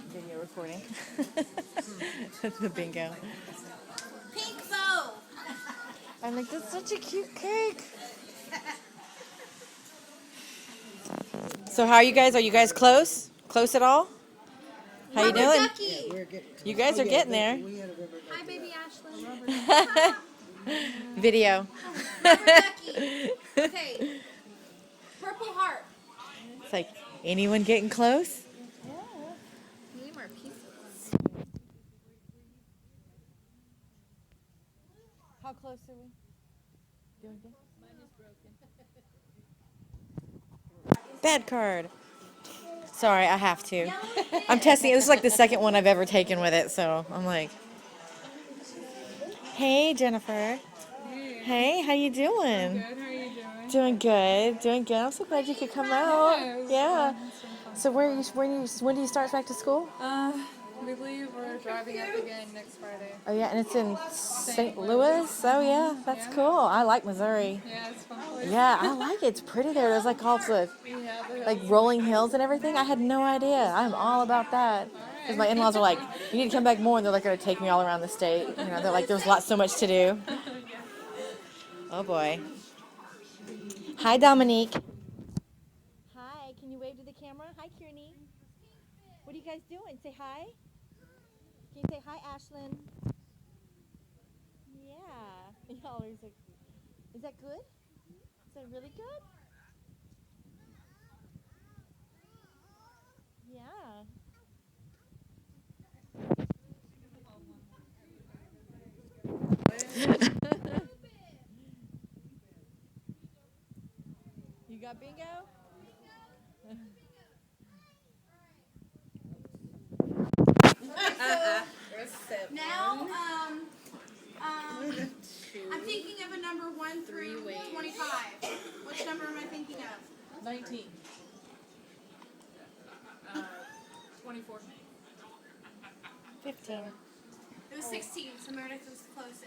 Video recording. That's the bingo. Pink bow. I'm like, that's such a cute cake. So how are you guys? Are you guys close? Close at all? How you doing? Ducky. You guys are getting there. Hi, baby Ashlyn. Video. Rubber ducky. Okay. Purple heart. It's like, anyone getting close? We need more pieces. How close are we? Doing good? Mine is broken. Bad card. Sorry, I have to. I'm testing it. This is like the second one I've ever taken with it, so I'm like, hey, Jennifer. Hey, how you doing? Good, how are you doing? Doing good, doing good. I'm so glad you could come out. Yeah. So when do you start back to school? We leave, we're driving up again next Friday. Oh yeah, and it's in St. Louis. Oh yeah, that's cool. I like Missouri. Yeah, it's fun place. Yeah, I like it. It's pretty there. There's like all the like rolling hills and everything. I had no idea. I'm all about that. Because my in-laws are like, you need to come back more, and they're like going to take me all around the state. You know, they're like, there's so much to do. Oh boy. Hi, Dominique. Hi. Can you wave to the camera? Hi, Kieran. What are you guys doing? Say hi. Can you say hi, Ashlyn? Yeah. Y'all are like, is that good? Is that really good? Yeah. You got bingo? Now, I'm thinking of a number 1 through 25. Which number am I thinking of? 19. 24. 15. It was 16, so Meredith was closest.